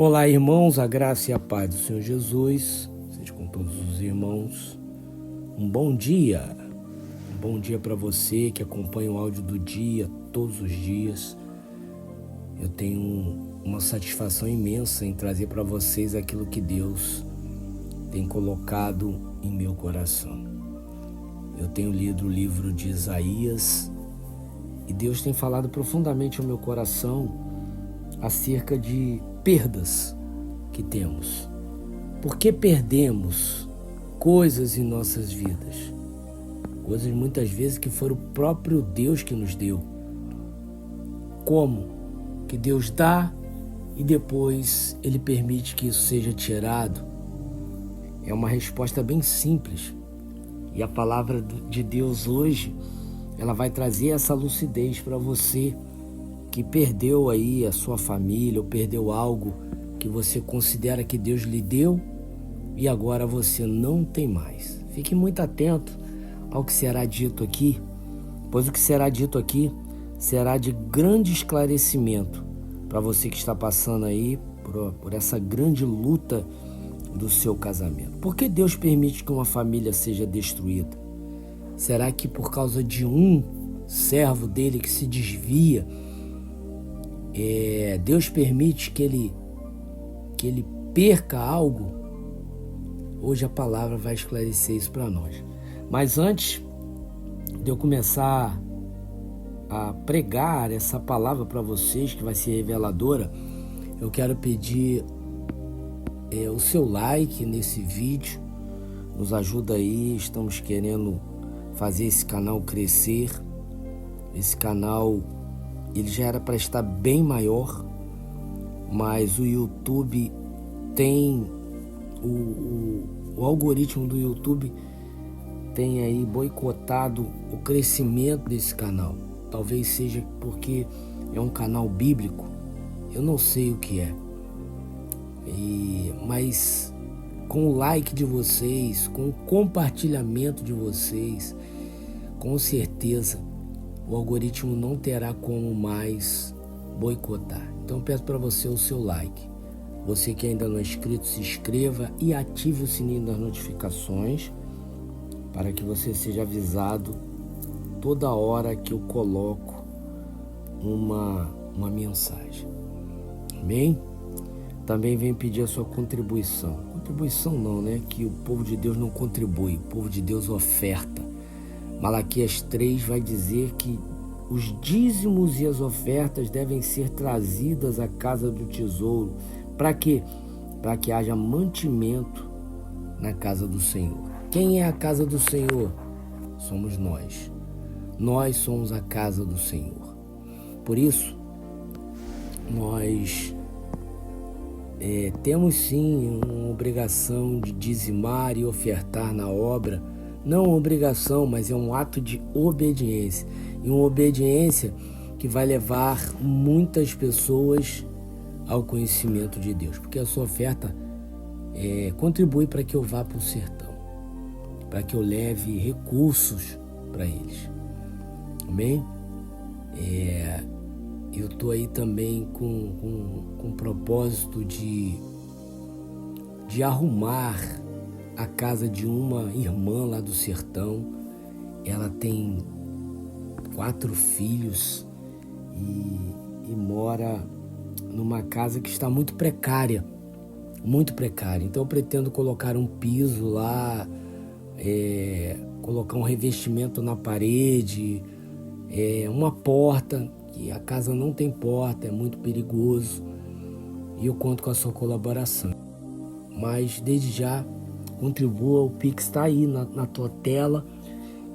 Olá, irmãos, a graça e a paz do Senhor Jesus seja com todos os irmãos. Um bom dia para você que acompanha o áudio do dia todos os dias. Eu tenho uma satisfação imensa em trazer para vocês aquilo que Deus tem colocado em meu coração. Eu tenho lido o livro de Isaías e Deus tem falado profundamente ao meu coração acerca de perdas que temos. Por que perdemos coisas em nossas vidas? Coisas muitas vezes que foram o próprio Deus que nos deu. Como que Deus dá e depois Ele permite que isso seja tirado? É uma resposta bem simples. E a palavra de Deus hoje, ela vai trazer essa lucidez para você que perdeu aí a sua família ou perdeu algo que você considera que Deus lhe deu e agora você não tem mais. Fique muito atento ao que será dito aqui, pois o que será dito aqui será de grande esclarecimento para você que está passando aí por essa grande luta do seu casamento. Por que Deus permite que uma família seja destruída? Será que por causa de um servo dele que se desvia, Deus permite que ele perca algo? Hoje a palavra vai esclarecer isso para nós. Mas antes de eu começar a pregar essa palavra para vocês, que vai ser reveladora, eu quero pedir o seu like nesse vídeo. Nos ajuda aí, estamos querendo fazer esse canal crescer. Esse canal, ele já era para estar bem maior, mas o YouTube tem, o algoritmo do YouTube tem aí boicotado o crescimento desse canal. Talvez seja porque é um canal bíblico, eu não sei o que é. Mas com o like de vocês, com o compartilhamento de vocês, com certeza o algoritmo não terá como mais boicotar. Então eu peço para você o seu like. Você que ainda não é inscrito, se inscreva e ative o sininho das notificações para que você seja avisado toda hora que eu coloco uma mensagem. Amém? Também venho pedir a sua contribuição. Contribuição não, né? Que o povo de Deus não contribui, o povo de Deus oferta. Malaquias 3 vai dizer que os dízimos e as ofertas devem ser trazidas à casa do tesouro. Para quê? Para que haja mantimento na casa do Senhor. Quem é a casa do Senhor? Somos nós. Nós somos a casa do Senhor. Por isso, nós temos sim uma obrigação de dizimar e ofertar na obra. Não uma obrigação, mas é um ato de obediência. E uma obediência que vai levar muitas pessoas ao conhecimento de Deus. Porque a sua oferta contribui para que eu vá para o sertão, para que eu leve recursos para eles. Amém? Eu estou aí também com o propósito de arrumar a casa de uma irmã lá do sertão. Ela tem 4 filhos e mora numa casa que está muito precária, muito precária. Então eu pretendo colocar um piso lá, colocar um revestimento na parede, uma porta, que a casa não tem porta, é muito perigoso, e eu conto com a sua colaboração. Mas desde já, contribua, o Pix está aí na tua tela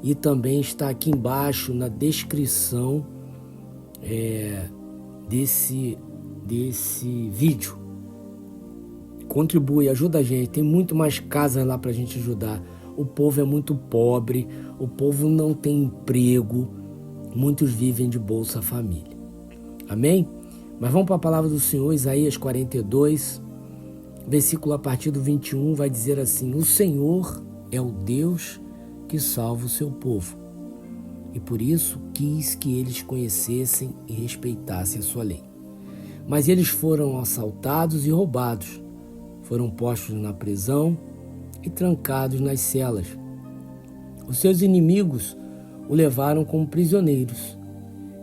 e também está aqui embaixo na descrição desse vídeo. Contribui, ajuda a gente, tem muito mais casas lá para a gente ajudar. O povo é muito pobre, o povo não tem emprego, muitos vivem de Bolsa Família. Amém? Mas vamos para a palavra do Senhor, Isaías 42, versículo a partir do 21, vai dizer assim: o Senhor é o Deus que salva o seu povo, e por isso quis que eles conhecessem e respeitassem a sua lei. Mas eles foram assaltados e roubados, foram postos na prisão e trancados nas celas. Os seus inimigos o levaram como prisioneiros,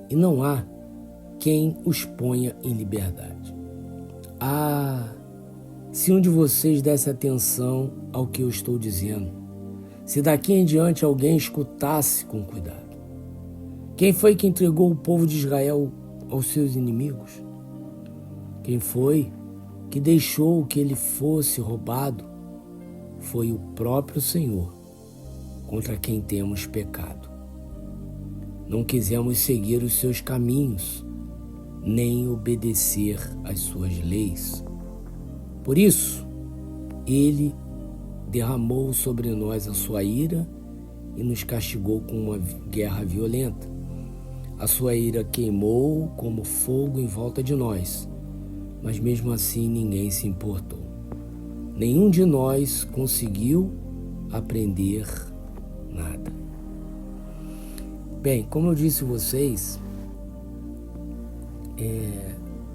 e não há quem os ponha em liberdade. Ah, se um de vocês desse atenção ao que eu estou dizendo, se daqui em diante alguém escutasse com cuidado. Quem foi que entregou o povo de Israel aos seus inimigos? Quem foi que deixou que ele fosse roubado? Foi o próprio Senhor, contra quem temos pecado. Não quisemos seguir os seus caminhos, nem obedecer às suas leis. Por isso, ele derramou sobre nós a sua ira e nos castigou com uma guerra violenta. A sua ira queimou como fogo em volta de nós, mas mesmo assim ninguém se importou. Nenhum de nós conseguiu aprender nada. Bem, como eu disse a vocês,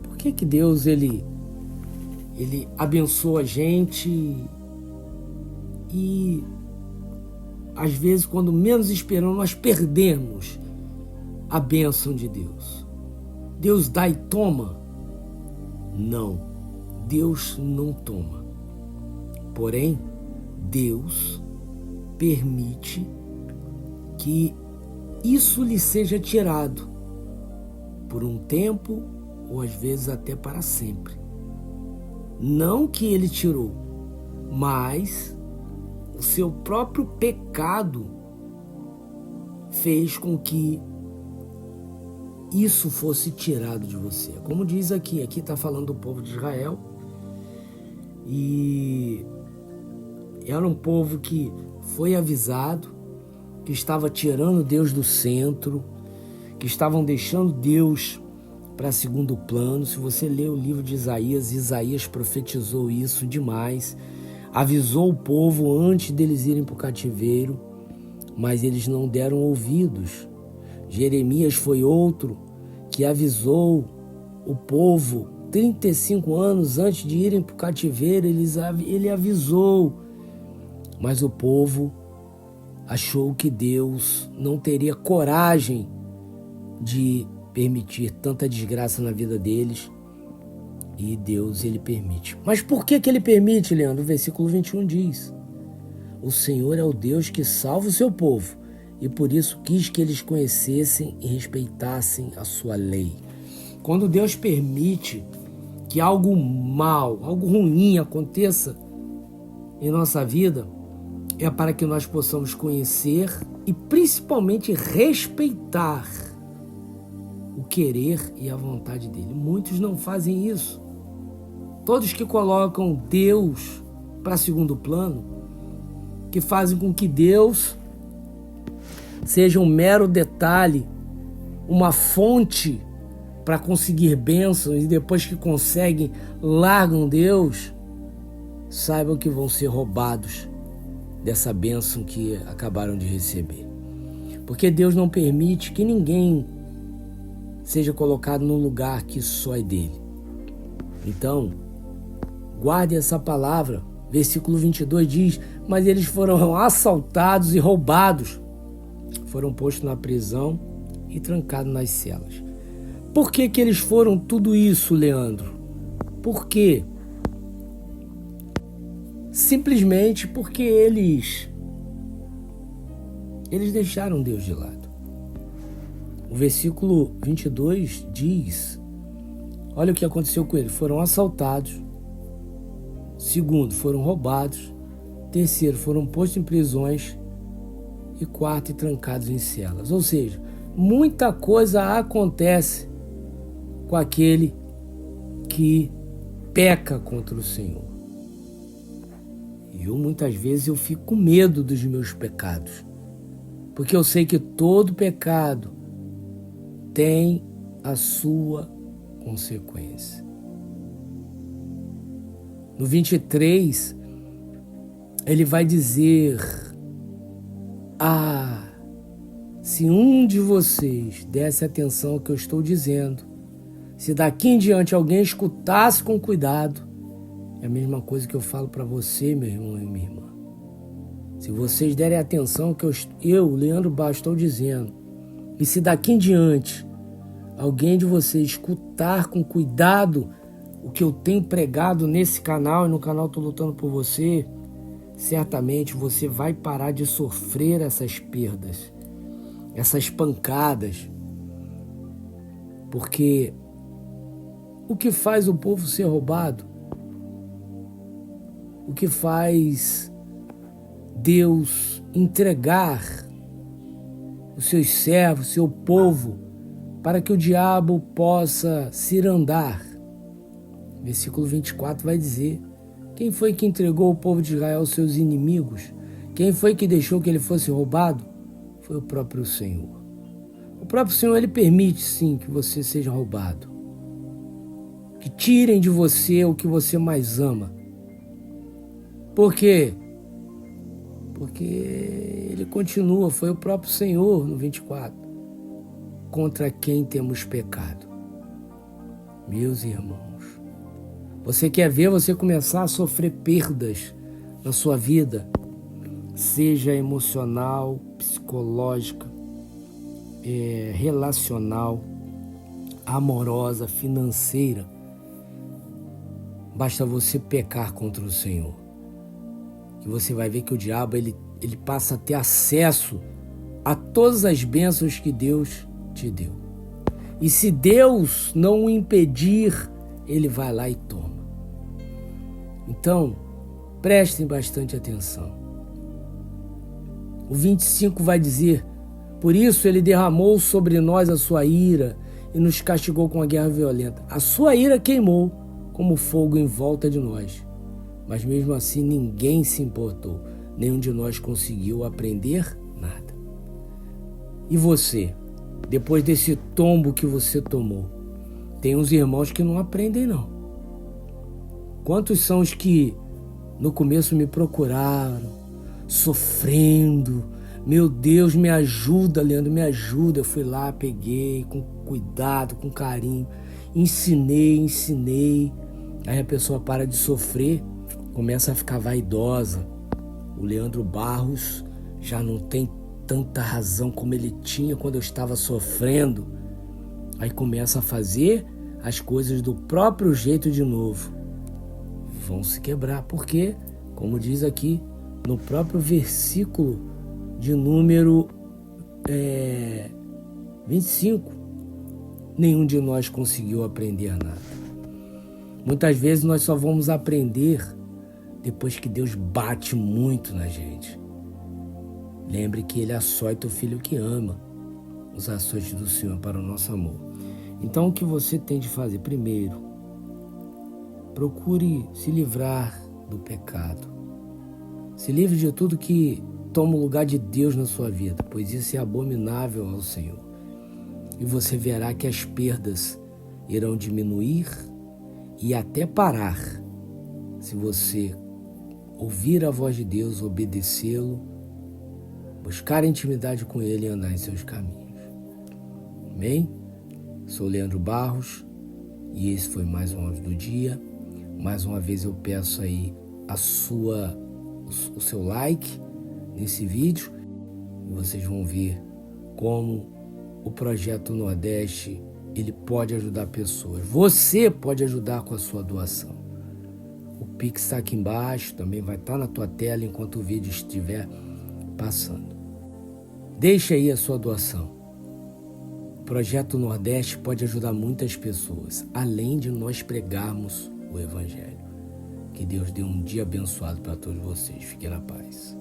por que Deus ele abençoa a gente e às vezes quando menos esperamos nós perdemos a bênção de Deus? Deus dá e toma? Não, Deus não toma. Porém, Deus permite que isso lhe seja tirado por um tempo ou às vezes até para sempre. Não que ele tirou, mas o seu próprio pecado fez com que isso fosse tirado de você. Como diz aqui está falando do povo de Israel, e era um povo que foi avisado, que estava tirando Deus do centro, que estavam deixando Deus para segundo plano. Se você ler o livro de Isaías profetizou isso demais, avisou o povo antes deles irem para o cativeiro, mas eles não deram ouvidos. Jeremias foi outro que avisou o povo 35 anos antes de irem para o cativeiro. Ele avisou, mas o povo achou que Deus não teria coragem de permitir tanta desgraça na vida deles, e Deus ele permite. Mas por que ele permite, Leandro? O versículo 21 diz: o Senhor é o Deus que salva o seu povo, e por isso quis que eles conhecessem e respeitassem a sua lei. Quando Deus permite que algo mal, algo ruim aconteça em nossa vida, é para que nós possamos conhecer e principalmente respeitar o querer e a vontade dele. Muitos não fazem isso. Todos que colocam Deus para segundo plano, que fazem com que Deus seja um mero detalhe, uma fonte para conseguir bênçãos, e depois que conseguem, largam Deus, saibam que vão ser roubados dessa bênção que acabaram de receber. Porque Deus não permite que ninguém seja colocado num lugar que só é dele. Então, guarde essa palavra. Versículo 22 diz: mas eles foram assaltados e roubados, foram postos na prisão e trancados nas celas. Por que eles foram tudo isso, Leandro? Por quê? Simplesmente porque eles deixaram Deus de lado. O versículo 22 diz: olha o que aconteceu com eles. Foram assaltados. Segundo, foram roubados. Terceiro, foram postos em prisões. E quarto, trancados em celas. Ou seja, muita coisa acontece com aquele que peca contra o Senhor. E muitas vezes eu fico com medo dos meus pecados, porque eu sei que todo pecado tem a sua consequência. No 23, ele vai dizer: se um de vocês desse atenção ao que eu estou dizendo, Se daqui em diante alguém escutasse com cuidado, é a mesma coisa que eu falo para você, meu irmão e minha irmã. Se vocês derem atenção ao que eu, Leandro Barros, estou dizendo, e se daqui em diante alguém de vocês escutar com cuidado o que eu tenho pregado nesse canal e no canal Tô Lutando por Você, certamente você vai parar de sofrer essas perdas, essas pancadas. Porque o que faz o povo ser roubado? O que faz Deus entregar os seus servos, seu povo, para que o diabo possa cirandar? Versículo 24 vai dizer: quem foi que entregou o povo de Israel aos seus inimigos? Quem foi que deixou que ele fosse roubado? Foi o próprio Senhor. O próprio Senhor, ele permite sim que você seja roubado, que tirem de você o que você mais ama. Por quê? Porque ele continua, foi o próprio Senhor no 24, contra quem temos pecado. Meus irmãos, você quer ver você começar a sofrer perdas na sua vida, seja emocional, psicológica, relacional, amorosa, financeira? Basta você pecar contra o Senhor, que você vai ver que o diabo ele passa a ter acesso a todas as bênçãos que Deus te deu. E se Deus não o impedir, ele vai lá e toma. Então, prestem bastante atenção. O 25 vai dizer: por isso ele derramou sobre nós a sua ira e nos castigou com a guerra violenta. A sua ira queimou como fogo em volta de nós. Mas mesmo assim ninguém se importou. Nenhum de nós conseguiu aprender nada. E você, depois desse tombo que você tomou, tem uns irmãos que não aprendem não. Quantos são os que no começo me procuraram, sofrendo? Meu Deus, me ajuda, Leandro, me ajuda. Eu fui lá, peguei com cuidado, com carinho, ensinei. Aí a pessoa para de sofrer, começa a ficar vaidosa. O Leandro Barros já não tem tanta razão como ele tinha quando eu estava sofrendo. Aí começa a fazer as coisas do próprio jeito de novo. Vão se quebrar, porque, como diz aqui no próprio versículo de número 25, nenhum de nós conseguiu aprender nada. Muitas vezes nós só vamos aprender depois que Deus bate muito na gente. Lembre que Ele açoita o filho que ama. Os açoites do Senhor para o nosso amor. Então o que você tem de fazer? Primeiro, procure se livrar do pecado. Se livre de tudo que toma o lugar de Deus na sua vida, pois isso é abominável ao Senhor. E você verá que as perdas irão diminuir e até parar, se você ouvir a voz de Deus, obedecê-lo, buscar intimidade com Ele e andar em seus caminhos. Amém? Sou Leandro Barros e esse foi mais um áudio do dia. Mais uma vez eu peço aí o seu like nesse vídeo e vocês vão ver como o Projeto Nordeste ele pode ajudar pessoas. Você pode ajudar com a sua doação. O Pix está aqui embaixo, também vai estar na tua tela enquanto o vídeo estiver passando. Deixa aí a sua doação. O Projeto Nordeste pode ajudar muitas pessoas, além de nós pregarmos o Evangelho. Que Deus dê um dia abençoado para todos vocês. Fiquem na paz.